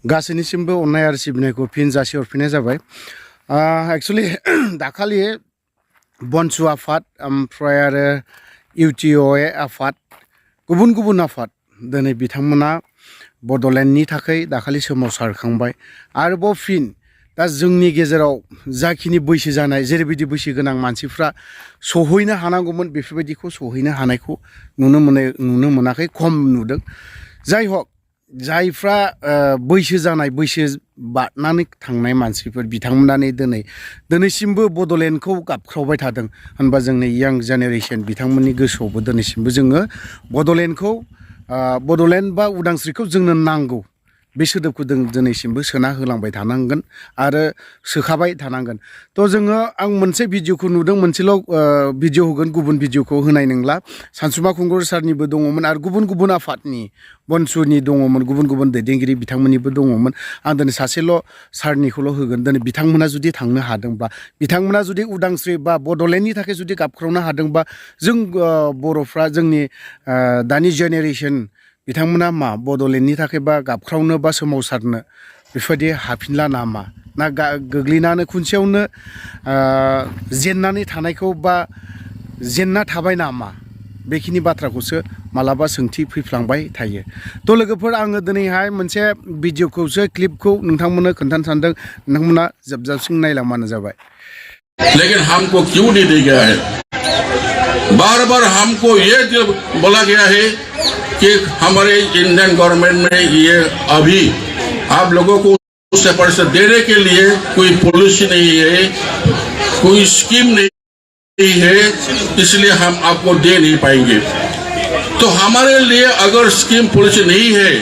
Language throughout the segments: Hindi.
गासैनिसिमबो अननाय आरो सिबिनायखौ फिन जासिहरफिननाय जाबाय। एक्चुअली दाखालि बनसु आफाद ओमफ्राय आरो इउटिअए आफाद गुबुन गुबुन आफाद दिनै बिथांमोना बड'लेण्डनि थाखाय दाखालि सोमावसारखांबाय। आरोबाव फिन दा जोंनि गेजेराव जाखिनि बैसो जानाय जेरैबायदि बैसो गोनां मानसिफ्रा सहैनो हानांगौमोन बेफोरबायदिखौ सहैनो हानायखौ नुनो मोनाखै, खम नुदों। जाय हक जायफ्रा बैसो जानाय बैसो बारनानै थांनाय मानसिफोर बिथांमोनानो दिनैसिमबो बड'लेण्डखौ गाबख्रावबाय थादों होनबा जोंनि यां जेनेरेसन बिथांमोननि गोसोआवबो दिनैसिमबो जोङो बड'लेण्डखौ बड'लेण्ड बा उदांस्रिखौ जोंनो नांगौ बे सोदोबखौ जों दिनैसिमबो सोना होलांबाय थानांगोन आरो सोखाबाय थानांगोन। थ' जोङो आं मोनसे भिडिअखौ नुदों, मोनसेल' भिडिअ होगोन, गुबुन भिडिअखौ होनाय नंला। सानसुमा खुंगुर सारनिबो दङमोन आरो गुबुन गुबुन आफादनि बनसुनि दङमोन, गुबुन गुबुन दैदेनगिरि बिथांमोननिबो दङमोन। आं दिनै सासेल' सारनिखौल' होगोन। दिनै बिथांमोना जुदि थांनो हादोंब्ला, बिथांमोना जुदि उदांस्रि बा बड'लेण्डनि थाखाय जुदि गाबख्रावनो हादोंबा, जों बर'फ्रा जोंनि दानि जेनेरेसन बिथांमोना मा बड'लेण्डनि थाखाय बा गाबख्रावनो बा सोमावसारनो बेफोरबायदि हाफिनला नामा, ना गोग्लैनानै खुनसेयावनो जेननानै थानायखौ बा जेनना थाबाय नामा, बेखिनि बाथ्राखौसो मालाबा सोंथि फैफ्लांबाय थायो। थ' लोगोफोर, आङो दिनैहाय मोनसे भिडिअखौसो क्लिपखौ नोंथांमोननो खोन्थानो सानदों। नोंथांमोना जोबजासिम नायलांबानो जाबाय। लेकिन हमको क्यों नहीं दिया गया है? बार बार हमको ये बोला गया है कि हमारे इंडियन गवर्नमेंट में ये अभी आप लोगों को पैसा देने के लिए कोई पॉलिसी नहीं है, कोई स्कीम नहीं है, इसलिए हम आपको दे नहीं पाएंगे। तो हमारे लिए अगर स्कीम पॉलिसी नहीं है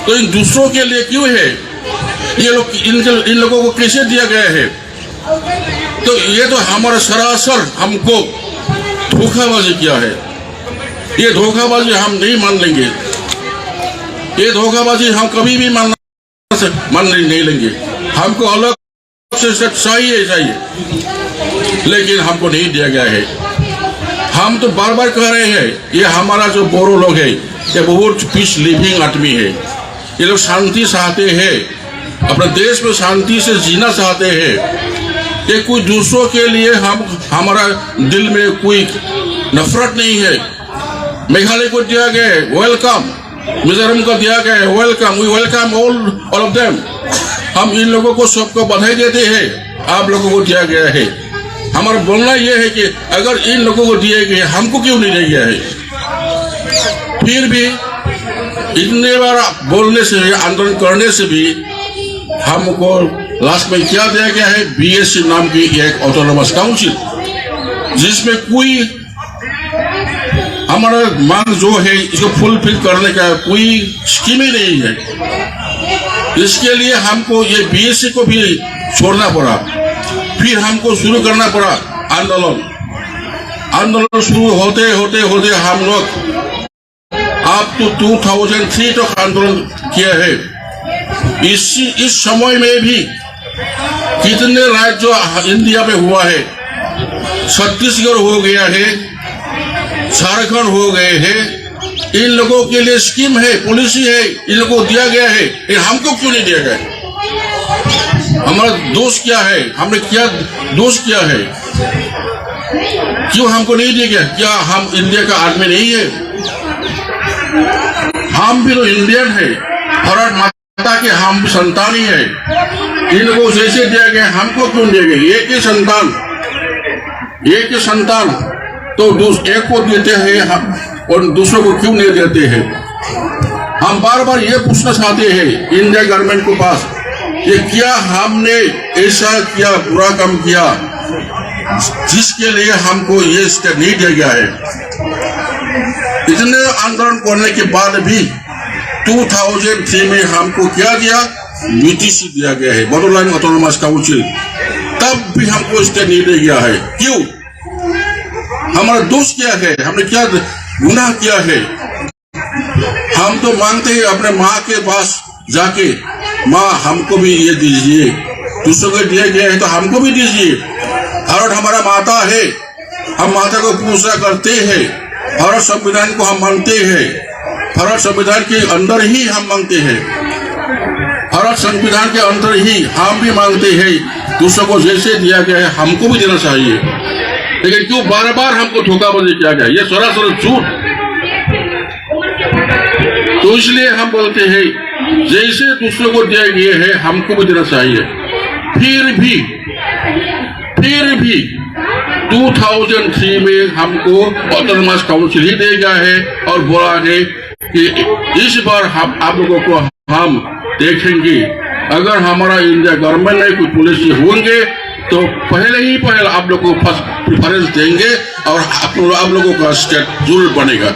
तो इन दूसरों के लिए क्यों है? ये लोग इन लोगों को कैसे दिया गया है? तो ये तो हमारा सरासर हमको धोखाबाजी किया है। ये धोखाबाजी हम नहीं मान लेंगे। ये धोखाबाजी हम कभी भी मान नहीं लेंगे। हमको अलग से चाहिए, लेकिन हमको नहीं दिया गया है। हम तो बार बार कह रहे हैं, ये हमारा जो बोरो लोग है ये बहुत पीस लिविंग आदमी है। ये लोग शांति चाहते हैं, अपने देश में शांति से जीना चाहते हैं। ये कोई दूसरों के लिए हमारा दिल में कोई नफरत नहीं है। मेघालय को दिया गया है, वेलकम। मिजोरम को दिया गया है, welcome. We welcome all of them. हम इन लोगों को सबको बधाई देते हैं, आप लोगों को दिया गया है। हमारा बोलना यह है कि अगर इन लोगों को दिए गए हमको क्यों नहीं दिया गया है? फिर भी इतने बार बोलने से, आंदोलन करने से भी हमको लास्ट में क्या दिया गया है? बीएससी नाम की एक ऑटोनोमस काउंसिल, जिसमें कोई हमारा मांग जो है इसको फुलफिल करने का कोई स्कीम ही नहीं है। इसके लिए हमको ये बीएससी को भी छोड़ना पड़ा, फिर हमको शुरू करना पड़ा आंदोलन शुरू होते होते हम लोग अब तो 2003 तक आंदोलन किया है। इस समय में भी कितने राज्य इंडिया में हुआ है? छत्तीसगढ़ हो गया है, झारखंड हो गए हैं। इन लोगों के लिए स्कीम है, पॉलिसी है, इन लोगों को दिया गया है, लेकिन हमको क्यों नहीं दिया गया? हमारा दोष क्या है? हमने क्या दोष किया है? क्यों हमको नहीं दिया गया? क्या हम इंडिया का आदमी नहीं है? हम भी तो इंडियन है, भारत माता के हम भी संतान ही है। इन लोगों को जैसे दिया गया हमको क्यों दिया गया? एक ही संतान तो एक को देते हैं हम और दूसरों को क्यों नहीं देते हैं? हम बार बार ये पूछना चाहते हैं इंडिया गवर्नमेंट के पास, ये क्या हमने ऐसा क्या बुरा काम किया जिसके लिए हमको ये स्टेप नहीं दिया गया है? इतने आंदोलन करने के बाद भी 2003 में हमको क्या दिया? बीटीसी दिया गया है, बडोलैंड ऑटोनोमस काउंसिल। तब भी हमको स्टेप नहीं दिया गया है। क्यों? हमारा दोष क्या है? हमने क्या गुनाह किया है? हम तो मांगते हैं अपने माँ के पास जाके, माँ हमको भी ये दीजिए। दूसरों को दिया गया है तो हमको भी दीजिए। भारत हमारा माता है, हम माता को पूजा करते हैं। भारत संविधान को हम मानते हैं, भारत संविधान के अंदर ही हम मांगते हैं। भारत हमारा संविधान के अंदर ही हम भी मांगते हैं, दूसरों को जैसे दिया गया है हमको भी देना चाहिए, लेकिन क्यों बार बार हमको धोखाबाजी किया गया? ये सरासर झूठ। तो इसलिए हम बोलते हैं जैसे दूसरों को दिया गया है हमको भी देना चाहिए। फिर भी 2003 में हमको ऑटोनोमस काउंसिल ही दे गया है और बोला है कि इस बार हम आप लोगों को हम देखेंगे, अगर हमारा इंडिया गवर्नमेंट में कुछ पॉलिसी होंगे तो पहले आप लोगों को फर्स्ट प्रेफरेंस देंगे और आप लोगों का स्टेट जरूर बनेगा।